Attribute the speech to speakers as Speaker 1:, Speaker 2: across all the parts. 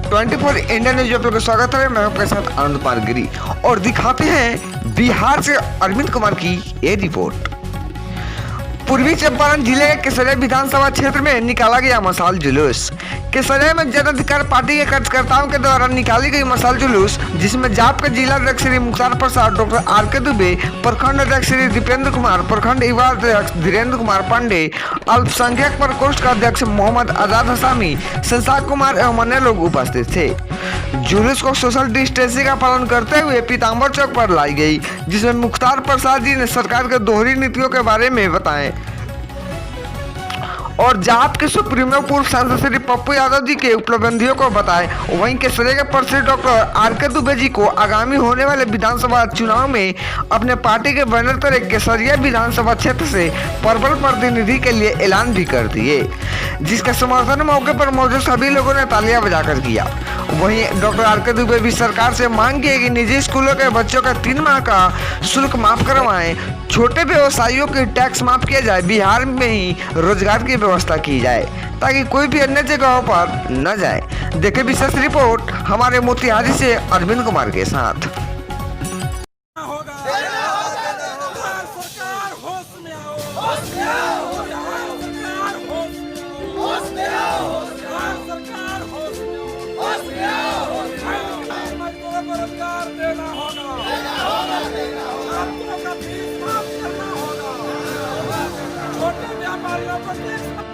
Speaker 1: 24 India news में आपका स्वागत है। मैं आपके साथ आनंद कुमार गिरी और दिखाते हैं बिहार से अरविंद कुमार की ये रिपोर्ट। पूर्वी चंपारण जिले के केसरिया विधानसभा क्षेत्र में निकाला गया मशाल जुलूस। केसरिया में जन अधिकार पार्टी के कार्यकर्ताओं के द्वारा निकाली गई मशाल जुलूस, जिसमें जाप के जिला अध्यक्ष श्री मुख्तार प्रसाद, डॉक्टर आर.के. दुबे, प्रखंड अध्यक्ष श्री दीपेंद्र कुमार, प्रखंड युवा अध्यक्ष धीरेन्द्र कुमार पांडे, अल्पसंख्यक प्रकोष्ठ का अध्यक्ष मोहम्मद आजाद हसामी, संसार कुमार एवं अन्य लोग उपस्थित थे। जुलूस को सोशल डिस्टेंसिंग का पालन करते हुए पीताम्बर चौक पर लाई गई, जिसमें मुख्तार प्रसाद जी ने सरकार के दोहरी नीतियों के बारे में बताएं और जाप के सुप्रीमो पूर्व सांसद श्री पप्पू यादव जी के उपलब्धियों को बताएं। वहीं केसरिया के प्रसिद्ध डॉक्टर आर.के. दुबे जी को आगामी होने वाले विधानसभा चुनाव में अपने पार्टी के बैनर तले केसरिया विधानसभा क्षेत्र से प्रबल प्रतिनिधि के लिए ऐलान भी कर दिए, जिसका समर्थन मौके पर मौजूद सभी लोगों ने तालियां बजाकर किया। वहीं डॉक्टर आर.के. दुबे भी सरकार से मांग की कि निजी स्कूलों के बच्चों का 3 माह का शुल्क माफ करवाएं, छोटे व्यवसायियों की टैक्स माफ किया जाए, बिहार में ही रोजगार की व्यवस्था की जाए ताकि कोई भी अन्य जगहों पर न जाए। देखे विशेष रिपोर्ट हमारे मोतिहारी से अरविंद कुमार के साथ।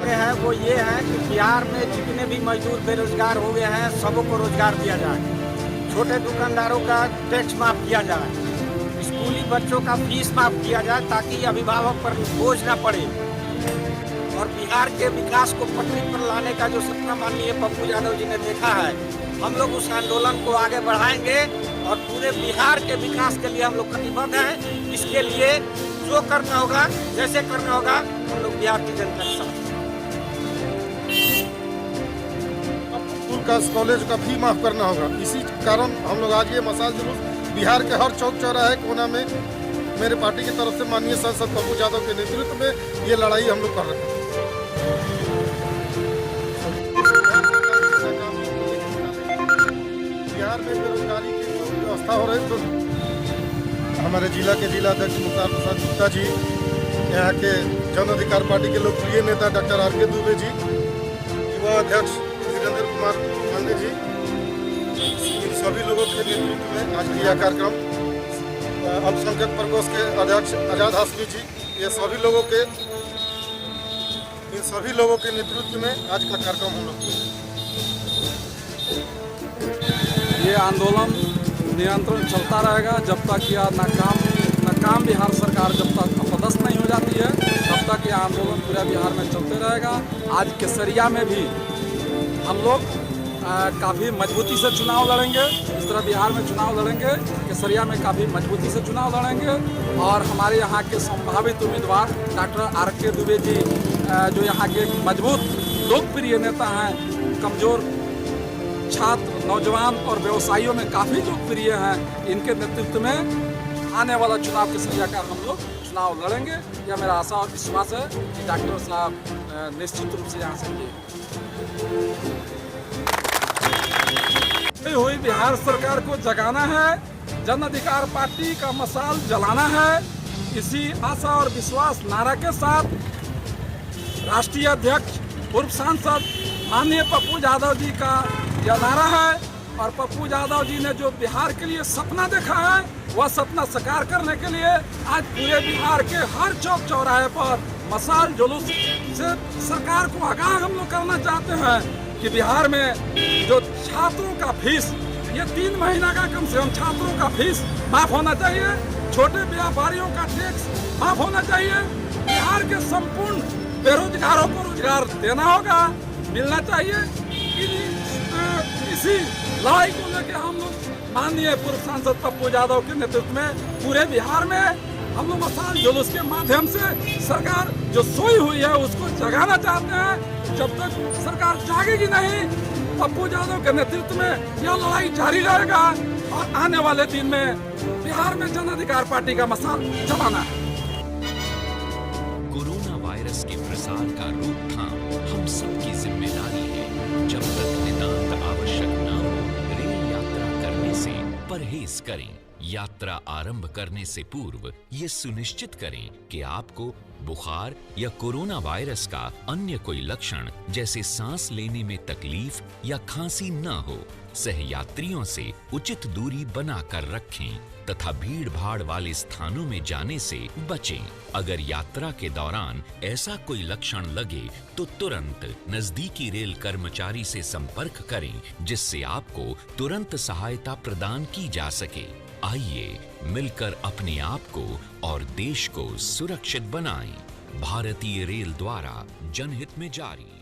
Speaker 2: है वो ये है कि बिहार में जितने भी मजदूर बेरोजगार हो गए हैं सबको रोजगार दिया जाए, छोटे दुकानदारों का टैक्स माफ किया जाए, स्कूली बच्चों का फीस माफ किया जाए ताकि अभिभावक पर बोझ न पड़े, और बिहार के विकास को पटरी पर लाने का जो सपना माननीय पप्पू यादव जी ने देखा है, हम लोग उस आंदोलन को आगे बढ़ाएंगे और पूरे बिहार के विकास के लिए हम लोग कटिबद्ध हैं। इसके लिए जो करना होगा, जैसे करना होगा, हम लोग बिहार की जनता के साथ।
Speaker 3: स्कूल का कॉलेज का फी माफ करना होगा। इसी कारण हम लोग आज ये मशाल जुलूस बिहार के हर चौक चौराहे कोना में मेरे पार्टी की तरफ से माननीय सांसद पप्पू यादव के नेतृत्व में ये लड़ाई हम लोग कर रहे हैं। बिहार में बेरोजगारी की जो व्यवस्था हो रही, तो हमारे जिला के जिला अध्यक्ष मुख्तार प्रसाद गुप्ता जी, यहाँ के जन अधिकार पार्टी के लोकप्रिय नेता डॉक्टर आर.के. दुबे जी, युवा अध्यक्ष धीरेन्द्र कुमार पांडे जी, इन सभी लोगों के नेतृत्व में आज यह कार्यक्रम, अल्पसंख्यक प्रकोष्ठ के अध्यक्ष आजाद हाशमी जी, ये सभी लोगों के नेतृत्व में आज का कार्यक्रम हम लोग।
Speaker 4: ये आंदोलन निरंतर चलता रहेगा जब तक यह नाकाम बिहार सरकार जब तक अपदस्थ नहीं हो जाती है, तब तक यह आंदोलन पूरा बिहार में चलते रहेगा। आज केसरिया में भी हम लोग काफ़ी मजबूती से चुनाव लड़ेंगे। इस तरह बिहार में चुनाव लड़ेंगे, केसरिया में काफ़ी मजबूती से चुनाव लड़ेंगे और हमारे यहाँ के संभावित उम्मीदवार डॉक्टर आर.के. दुबे जी, जो यहाँ के मजबूत लोकप्रिय नेता हैं, कमज़ोर छात्र, नौजवान और व्यवसायियों में काफ़ी लोकप्रिय हैं, इनके नेतृत्व में आने वाला चुनाव केसरिया का हम लोग चुनाव लड़ेंगे। यह मेरा आशा और विश्वास है कि डॉक्टर साहब निश्चित रूप से यहाँ से हुई बिहार सरकार को जगाना है, जन अधिकार पार्टी का मशाल जलाना है। इसी आशा और विश्वास नारा के साथ राष्ट्रीय अध्यक्ष पूर्व सांसद माननीय पप्पू यादव जी का यह नारा है, और पप्पू यादव जी ने जो बिहार के लिए सपना देखा है, वह सपना साकार करने के लिए आज पूरे बिहार के हर चौक चौराहे पर मशाल जुलूस से सरकार को आगाह हम लोग करना चाहते हैं कि बिहार में जो छात्रों का फीस, ये 3 महीना का कम से कम छात्रों का फीस माफ होना चाहिए, छोटे व्यापारियों का टैक्स माफ होना चाहिए, बिहार के संपूर्ण बेरोजगारों को रोजगार देना होगा, मिलना चाहिए। इसी लड़ाई को लेकर हम लोग माननीय पूर्व सांसद पप्पू यादव के नेतृत्व में पूरे बिहार में हम लोग मशाल जुलूस के माध्यम से सरकार जो सोई हुई है उसको जगाना चाहते हैं। जब तक सरकार जागेगी नहीं, पप्पू यादव के नेतृत्व में यह लड़ाई जारी रहेगा और आने वाले दिन में बिहार में जन अधिकार पार्टी का मशाल जलाना है।
Speaker 5: कोरोना वायरस के प्रसार का रोकथाम हम सबकी जिम्मेदारी है। जब तक नितांत आवश्यक न परहेज करें। यात्रा आरंभ करने से पूर्व ये सुनिश्चित करें कि आपको बुखार या कोरोना वायरस का अन्य कोई लक्षण जैसे सांस लेने में तकलीफ या खांसी न हो। सहयात्रियों से उचित दूरी बनाकर रखें तथा भीड़ भाड़ वाले स्थानों में जाने से बचें। अगर यात्रा के दौरान ऐसा कोई लक्षण लगे तो तुरंत नजदीकी रेल कर्मचारी से संपर्क करें, जिससे आपको तुरंत सहायता प्रदान की जा सके। आइए मिलकर अपने आप को और देश को सुरक्षित बनाएं। भारतीय रेल द्वारा जनहित में जारी।